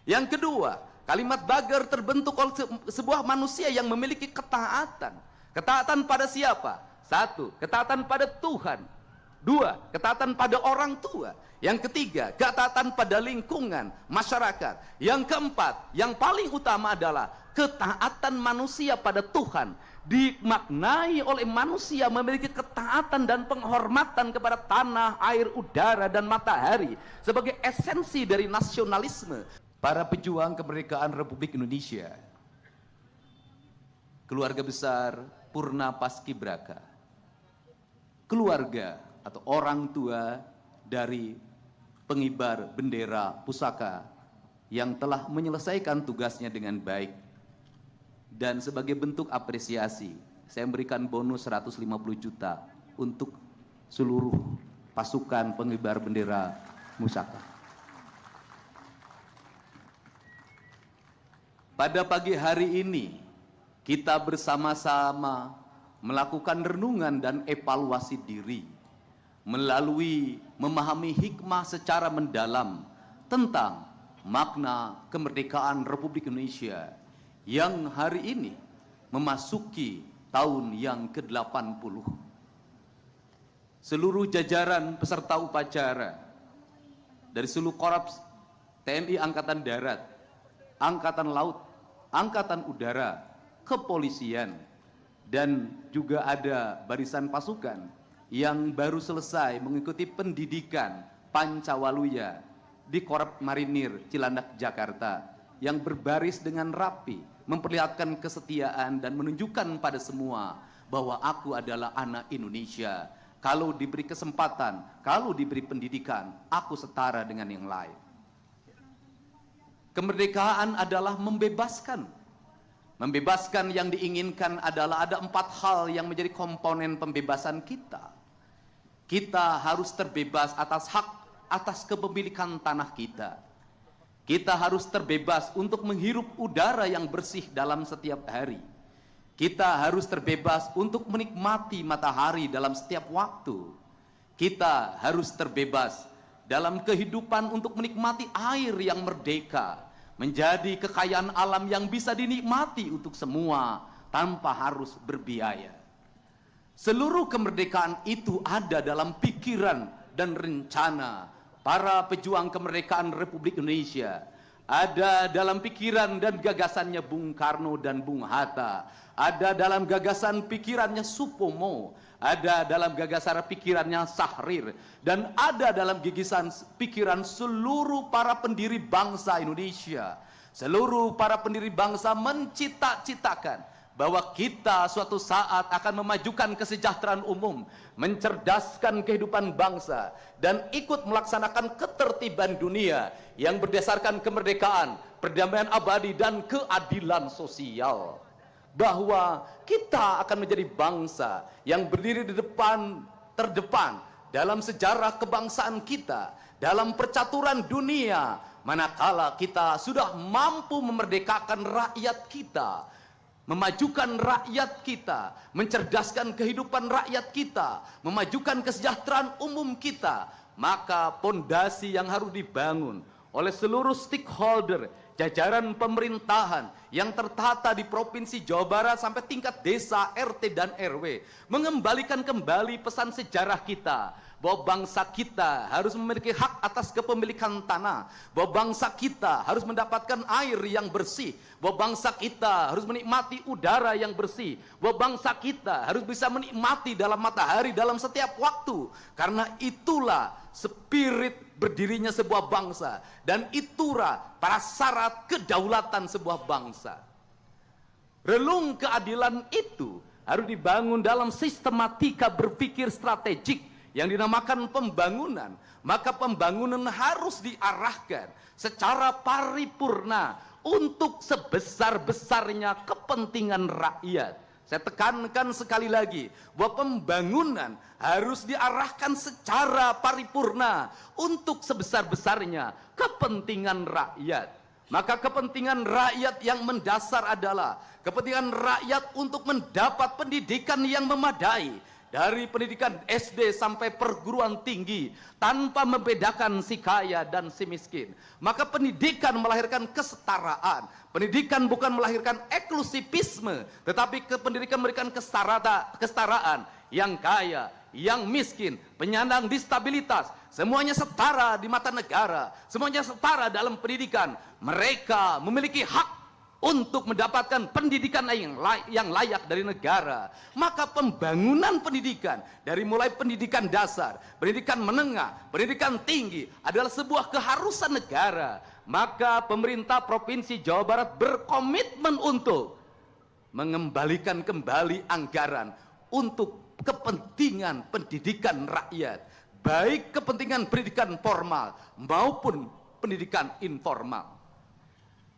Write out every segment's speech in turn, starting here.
Yang kedua, kalimat bager terbentuk oleh sebuah manusia yang memiliki ketaatan. Ketaatan pada siapa? Satu, ketaatan pada Tuhan. Dua, ketaatan pada orang tua. Yang ketiga, ketaatan pada lingkungan, masyarakat. Yang keempat, yang paling utama adalah ketaatan manusia pada Tuhan. Dimaknai oleh manusia memiliki ketaatan dan penghormatan kepada tanah, air, udara, dan matahari sebagai esensi dari nasionalisme. Para pejuang kemerdekaan Republik Indonesia, keluarga besar Purna Paskibraka, keluarga atau orang tua dari pengibar bendera pusaka yang telah menyelesaikan tugasnya dengan baik, dan sebagai bentuk apresiasi saya memberikan bonus 150 juta untuk seluruh pasukan pengibar bendera pusaka. Pada pagi hari ini kita bersama-sama melakukan renungan dan evaluasi diri melalui memahami hikmah secara mendalam tentang makna kemerdekaan Republik Indonesia yang hari ini memasuki tahun yang ke-80. Seluruh jajaran peserta upacara dari seluruh korps TNI Angkatan Darat, Angkatan Laut, Angkatan Udara, Kepolisian, dan juga ada barisan pasukan yang baru selesai mengikuti pendidikan Pancawaluya di Korps Marinir Cilandak, Jakarta, yang berbaris dengan rapi, memperlihatkan kesetiaan dan menunjukkan pada semua bahwa aku adalah anak Indonesia. Kalau diberi kesempatan, kalau diberi pendidikan, aku setara dengan yang lain. Kemerdekaan adalah membebaskan. Membebaskan yang diinginkan adalah ada 4 hal yang menjadi komponen pembebasan kita. Kita harus terbebas atas hak, atas kepemilikan tanah kita. Kita harus terbebas untuk menghirup udara yang bersih dalam setiap hari. Kita harus terbebas untuk menikmati matahari dalam setiap waktu. Kita harus terbebas dalam kehidupan untuk menikmati air yang merdeka, menjadi kekayaan alam yang bisa dinikmati untuk semua tanpa harus berbiaya. Seluruh kemerdekaan itu ada dalam pikiran dan rencana para pejuang kemerdekaan Republik Indonesia. Ada dalam pikiran dan gagasannya Bung Karno dan Bung Hatta. Ada dalam gagasan pikirannya Supomo. Ada dalam gagasan pikirannya Syahrir. Dan ada dalam gigisan pikiran seluruh para pendiri bangsa Indonesia. Seluruh para pendiri bangsa mencita-citakan bahwa kita suatu saat akan memajukan kesejahteraan umum, mencerdaskan kehidupan bangsa, dan ikut melaksanakan ketertiban dunia yang berdasarkan kemerdekaan, perdamaian abadi, dan keadilan sosial. Bahwa kita akan menjadi bangsa yang berdiri di depan, terdepan dalam sejarah kebangsaan kita, dalam percaturan dunia, manakala kita sudah mampu memerdekakan rakyat kita, memajukan rakyat kita, mencerdaskan kehidupan rakyat kita, memajukan kesejahteraan umum kita. Maka pondasi yang harus dibangun oleh seluruh stakeholder, jajaran pemerintahan yang tertata di Provinsi Jawa Barat sampai tingkat desa, RT, dan RW, mengembalikan kembali pesan sejarah kita bahwa bangsa kita harus memiliki hak atas kepemilikan tanah, bahwa bangsa kita harus mendapatkan air yang bersih, bahwa bangsa kita harus menikmati udara yang bersih, bahwa bangsa kita harus bisa menikmati dalam matahari dalam setiap waktu. Karena itulah spirit berdirinya sebuah bangsa, dan itulah prasyarat kedaulatan sebuah bangsa. Relung keadilan itu harus dibangun dalam sistematika berpikir strategik yang dinamakan pembangunan. Maka pembangunan harus diarahkan secara paripurna untuk sebesar-besarnya kepentingan rakyat. Saya tekankan sekali lagi bahwa pembangunan harus diarahkan secara paripurna untuk sebesar-besarnya kepentingan rakyat. Maka kepentingan rakyat yang mendasar adalah kepentingan rakyat untuk mendapat pendidikan yang memadai, dari pendidikan SD sampai perguruan tinggi, tanpa membedakan si kaya dan si miskin. Maka pendidikan melahirkan kesetaraan. Pendidikan bukan melahirkan eksklusivisme, tetapi pendidikan memberikan kesetaraan. Yang kaya, yang miskin, penyandang disabilitas, semuanya setara di mata negara, semuanya setara dalam pendidikan. Mereka memiliki hak untuk mendapatkan pendidikan yang layak dari negara. Maka pembangunan pendidikan, dari mulai pendidikan dasar, pendidikan menengah, pendidikan tinggi, adalah sebuah keharusan negara. Maka pemerintah Provinsi Jawa Barat berkomitmen untuk mengembalikan kembali anggaran untuk kepentingan pendidikan rakyat, baik kepentingan pendidikan formal maupun pendidikan informal.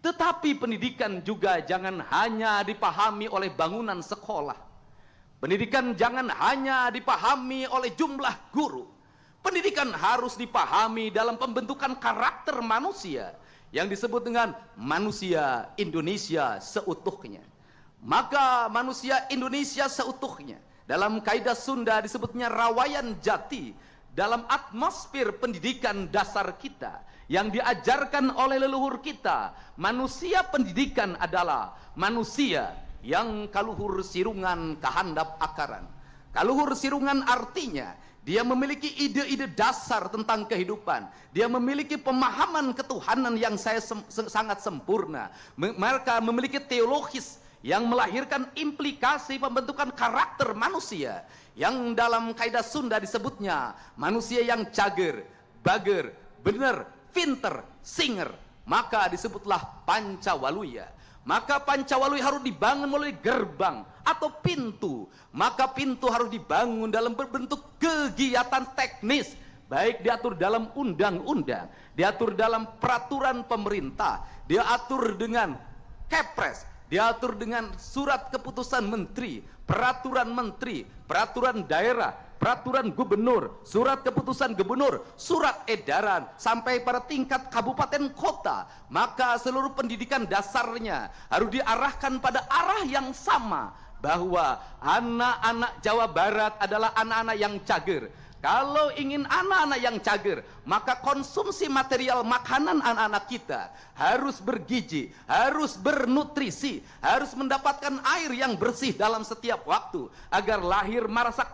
Tetapi pendidikan juga jangan hanya dipahami oleh bangunan sekolah. Pendidikan jangan hanya dipahami oleh jumlah guru. Pendidikan harus dipahami dalam pembentukan karakter manusia yang disebut dengan manusia Indonesia seutuhnya. Maka manusia Indonesia seutuhnya dalam kaidah Sunda disebutnya rawayan jati. Dalam atmosfer pendidikan dasar kita yang diajarkan oleh leluhur kita, manusia pendidikan adalah manusia yang kaluhur sirungan kahandap akaran. Kaluhur sirungan artinya dia memiliki ide-ide dasar tentang kehidupan. Dia memiliki pemahaman ketuhanan yang sangat sempurna. Mereka memiliki teologis yang melahirkan implikasi pembentukan karakter manusia, yang dalam kaidah Sunda disebutnya manusia yang cager, bager, bener, pinter, singer. Maka disebutlah Pancawaluya. Maka Pancawaluya harus dibangun melalui gerbang atau pintu. Maka pintu harus dibangun dalam berbentuk kegiatan teknis, baik diatur dalam undang-undang, diatur dalam peraturan pemerintah, diatur dengan Kepres, diatur dengan surat keputusan menteri, peraturan daerah, peraturan gubernur, surat keputusan gubernur, surat edaran, sampai pada tingkat kabupaten kota. Maka seluruh pendidikan dasarnya harus diarahkan pada arah yang sama, bahwa anak-anak Jawa Barat adalah anak-anak yang cager. Kalau ingin anak-anak yang cager, maka konsumsi material makanan anak-anak kita harus bergizi, harus bernutrisi, harus mendapatkan air yang bersih dalam setiap waktu, agar lahir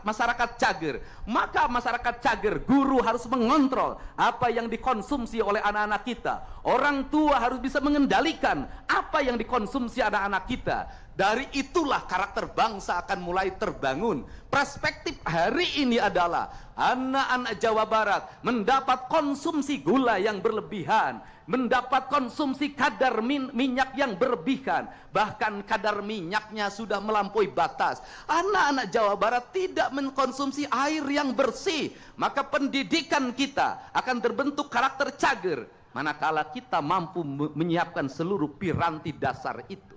masyarakat cager. Maka masyarakat cager, guru harus mengontrol apa yang dikonsumsi oleh anak-anak kita. Orang tua harus bisa mengendalikan apa yang dikonsumsi anak-anak kita. Dari itulah karakter bangsa akan mulai terbangun. Perspektif hari ini adalah anak-anak Jawa Barat mendapat konsumsi gula yang berlebihan, mendapat konsumsi kadar minyak yang berlebihan, bahkan kadar minyaknya sudah melampaui batas. Anak-anak Jawa Barat tidak mengkonsumsi air yang bersih. Maka pendidikan kita akan terbentuk karakter cager manakala kita mampu menyiapkan seluruh piranti dasar itu.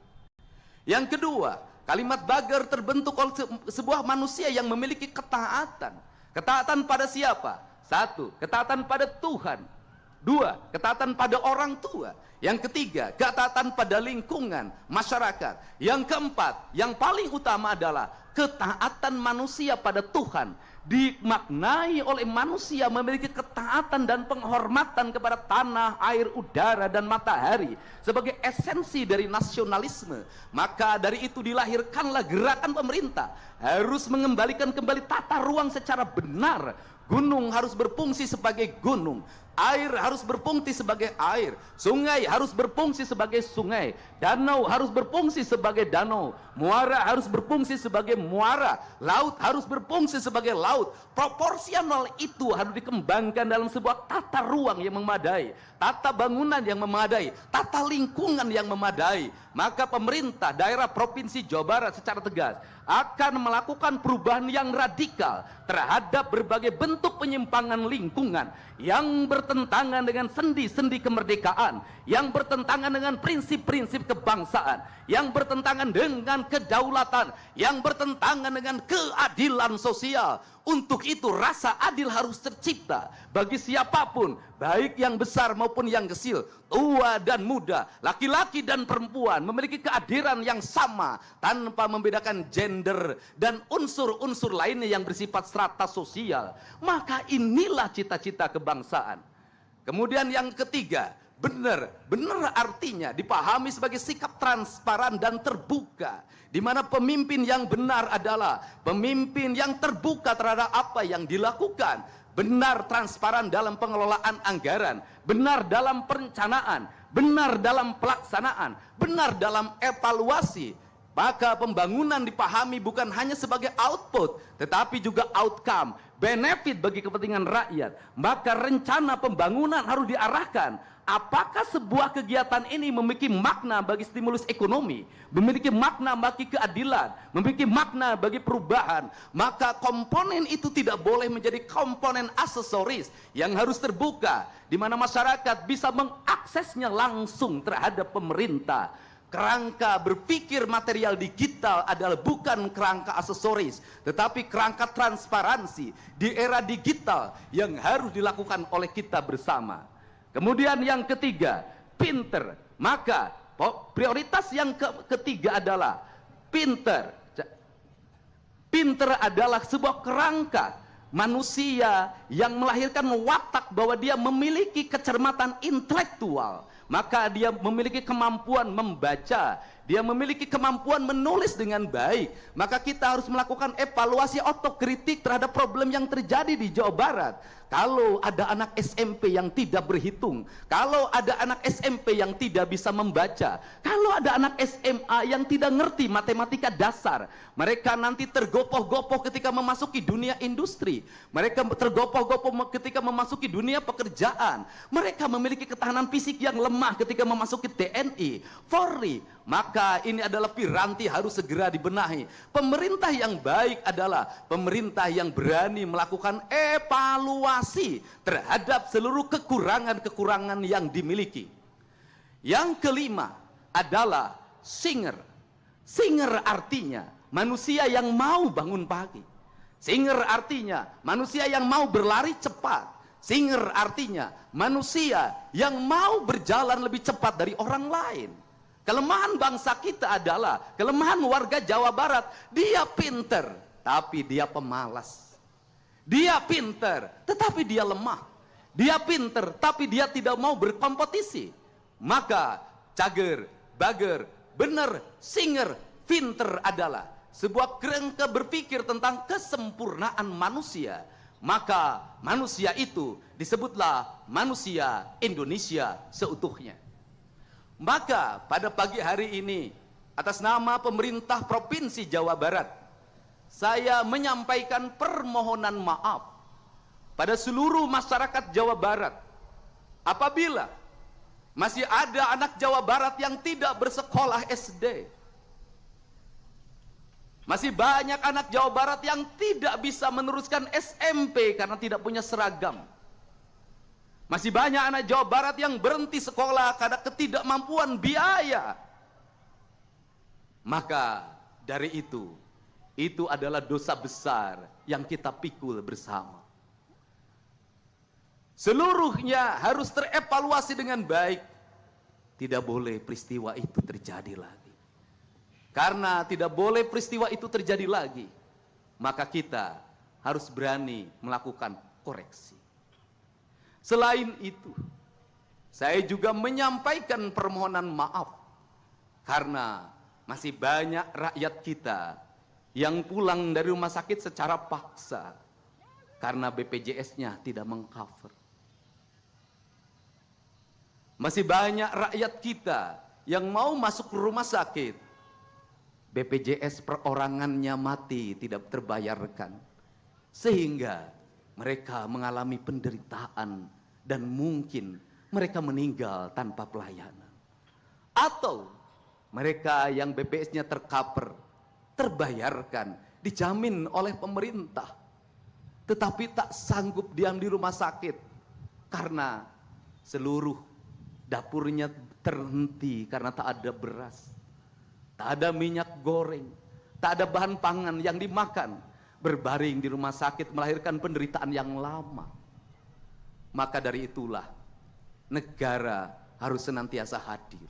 Yang kedua, kalimat bager terbentuk oleh sebuah manusia yang memiliki ketaatan. Ketaatan pada siapa? Satu, ketaatan pada Tuhan. Dua, ketaatan pada orang tua. Yang ketiga, ketaatan pada lingkungan, masyarakat. Yang keempat, yang paling utama adalah ketaatan manusia pada Tuhan. Dimaknai oleh manusia memiliki ketaatan dan penghormatan kepada tanah, air, udara, dan matahari sebagai esensi dari nasionalisme. Maka dari itu dilahirkanlah gerakan pemerintah harus mengembalikan kembali tata ruang secara benar. Gunung harus berfungsi sebagai gunung, air harus berfungsi sebagai air, sungai harus berfungsi sebagai sungai, danau harus berfungsi sebagai danau, muara harus berfungsi sebagai muara, laut harus berfungsi sebagai laut. Proporsional itu harus dikembangkan dalam sebuah tata ruang yang memadai, tata bangunan yang memadai, tata lingkungan yang memadai. Maka pemerintah daerah Provinsi Jawa Barat secara tegas akan melakukan perubahan yang radikal terhadap berbagai bentuk penyimpangan lingkungan yang bertentangan dengan sendi-sendi kemerdekaan, yang bertentangan dengan prinsip-prinsip kebangsaan, yang bertentangan dengan kedaulatan, yang bertentangan dengan keadilan sosial. Untuk itu rasa adil harus tercipta bagi siapapun, baik yang besar maupun yang kecil, tua dan muda, laki-laki dan perempuan, memiliki kehadiran yang sama tanpa membedakan gender dan unsur-unsur lainnya yang bersifat strata sosial. Maka inilah cita-cita kebangsaan. Kemudian yang ketiga, benar artinya dipahami sebagai sikap transparan dan terbuka, di mana pemimpin yang benar adalah pemimpin yang terbuka terhadap apa yang dilakukan, benar transparan dalam pengelolaan anggaran, benar dalam perencanaan, benar dalam pelaksanaan, benar dalam evaluasi. Maka pembangunan dipahami bukan hanya sebagai output, tetapi juga outcome, benefit bagi kepentingan rakyat. Maka rencana pembangunan harus diarahkan. Apakah sebuah kegiatan ini memiliki makna bagi stimulus ekonomi, memiliki makna bagi keadilan, memiliki makna bagi perubahan, maka komponen itu tidak boleh menjadi komponen aksesoris yang harus terbuka, di mana masyarakat bisa mengaksesnya langsung terhadap pemerintah. Kerangka berpikir material digital adalah bukan kerangka aksesoris, tetapi kerangka transparansi di era digital yang harus dilakukan oleh kita bersama. Kemudian yang ketiga, pinter. Maka prioritas yang ketiga adalah pinter. Pinter adalah sebuah kerangka manusia yang melahirkan watak bahwa dia memiliki kecermatan intelektual. Maka dia memiliki kemampuan membaca, dia memiliki kemampuan menulis dengan baik. Maka kita harus melakukan evaluasi otokritik terhadap problem yang terjadi di Jawa Barat. Kalau ada anak SMP yang tidak berhitung, kalau ada anak SMP yang tidak bisa membaca, kalau ada anak SMA yang tidak ngerti matematika dasar, mereka nanti tergopoh-gopoh ketika memasuki dunia industri, mereka tergopoh-gopoh ketika memasuki dunia pekerjaan, mereka memiliki ketahanan fisik yang lemah ketika memasuki TNI, Polri. Maka ini adalah piranti harus segera dibenahi. Pemerintah yang baik adalah pemerintah yang berani melakukan evaluasi terhadap seluruh kekurangan-kekurangan yang dimiliki. Yang kelima adalah singer. Singer artinya manusia yang mau bangun pagi. Singer artinya manusia yang mau berlari cepat. Singer artinya manusia yang mau berjalan lebih cepat dari orang lain. Kelemahan bangsa kita adalah, kelemahan warga Jawa Barat, dia pinter, tapi dia pemalas. Dia pinter, tetapi dia lemah. Dia pinter, tapi dia tidak mau berkompetisi. Maka, cager, bager, bener, singer, pinter adalah sebuah kerangka berpikir tentang kesempurnaan manusia. Maka manusia itu disebutlah manusia Indonesia seutuhnya. Maka pada pagi hari ini, atas nama pemerintah Provinsi Jawa Barat, saya menyampaikan permohonan maaf pada seluruh masyarakat Jawa Barat apabila masih ada anak Jawa Barat yang tidak bersekolah SD. Masih banyak anak Jawa Barat yang tidak bisa meneruskan SMP karena tidak punya seragam. Masih banyak anak Jawa Barat yang berhenti sekolah karena ketidakmampuan biaya. Maka dari itu adalah dosa besar yang kita pikul bersama. Seluruhnya harus terevaluasi dengan baik. Tidak boleh peristiwa itu terjadi lagi. Karena tidak boleh peristiwa itu terjadi lagi, maka kita harus berani melakukan koreksi. Selain itu, saya juga menyampaikan permohonan maaf karena masih banyak rakyat kita yang pulang dari rumah sakit secara paksa karena BPJS-nya tidak mengcover. Masih banyak rakyat kita yang mau masuk ke rumah sakit, BPJS perorangannya mati, tidak terbayarkan, sehingga mereka mengalami penderitaan dan mungkin mereka meninggal tanpa pelayanan. Atau mereka yang BPJS-nya tercover, terbayarkan, dijamin oleh pemerintah, tetapi tak sanggup diam di rumah sakit karena seluruh dapurnya terhenti karena tak ada beras, tak ada minyak goreng, tak ada bahan pangan yang dimakan, berbaring di rumah sakit melahirkan penderitaan yang lama. Maka dari itulah negara harus senantiasa hadir.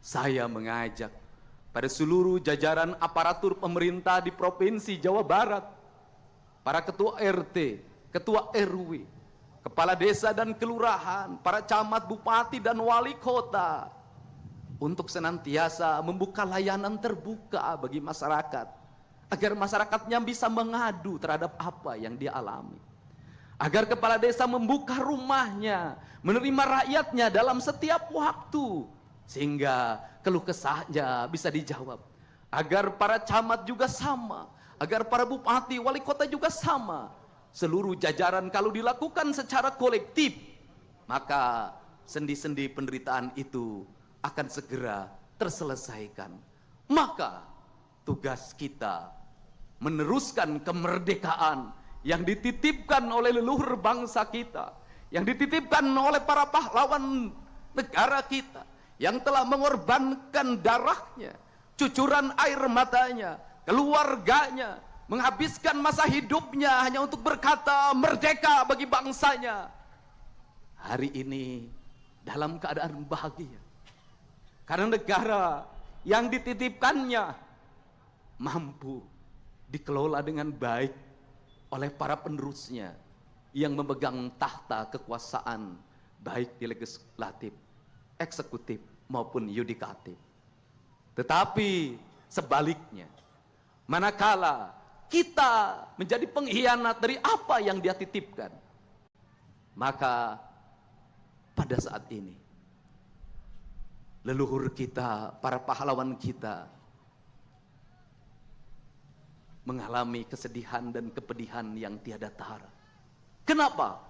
Saya mengajak pada seluruh jajaran aparatur pemerintah di Provinsi Jawa Barat, para ketua RT, ketua RW, kepala desa dan kelurahan, para camat, bupati dan wali kota, untuk senantiasa membuka layanan terbuka bagi masyarakat, agar masyarakatnya bisa mengadu terhadap apa yang dia alami. Agar kepala desa membuka rumahnya, menerima rakyatnya dalam setiap waktu, sehingga keluh kesahnya bisa dijawab. Agar para camat juga sama, agar para bupati, wali kota juga sama. Seluruh jajaran kalau dilakukan secara kolektif, maka sendi-sendi penderitaan itu akan segera terselesaikan. Maka tugas kita meneruskan kemerdekaan yang dititipkan oleh leluhur bangsa kita, yang dititipkan oleh para pahlawan negara kita, yang telah mengorbankan darahnya, cucuran air matanya, keluarganya, menghabiskan masa hidupnya hanya untuk berkata merdeka bagi bangsanya. Hari ini dalam keadaan bahagia, karena negara yang dititipkannya mampu dikelola dengan baik oleh para penerusnya yang memegang tahta kekuasaan baik di legislatif, eksekutif maupun yudikatif. Tetapi sebaliknya, manakala kita menjadi pengkhianat dari apa yang dia titipkan, maka pada saat ini leluhur kita, para pahlawan kita mengalami kesedihan dan kepedihan yang tiada tara. Kenapa?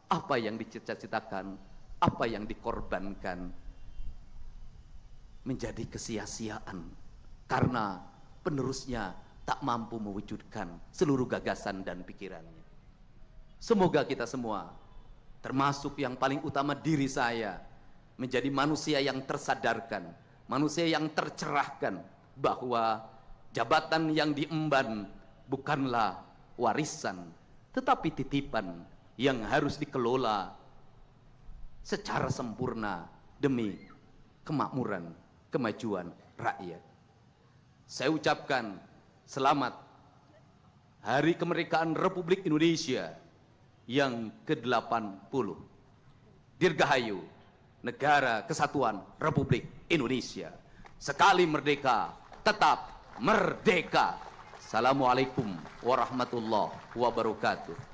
Apa yang dicita-citakan, apa yang dikorbankan menjadi kesia-siaan karena penerusnya tak mampu mewujudkan seluruh gagasan dan pikirannya. Semoga kita semua, termasuk yang paling utama diri saya, menjadi manusia yang tersadarkan, manusia yang tercerahkan bahwa jabatan yang diemban bukanlah warisan, tetapi titipan yang harus dikelola secara sempurna demi kemakmuran, kemajuan rakyat. Saya ucapkan selamat Hari Kemerdekaan Republik Indonesia yang ke-80. Dirgahayu Negara Kesatuan Republik Indonesia. Sekali merdeka, tetap merdeka. Assalamualaikum warahmatullahi wabarakatuh.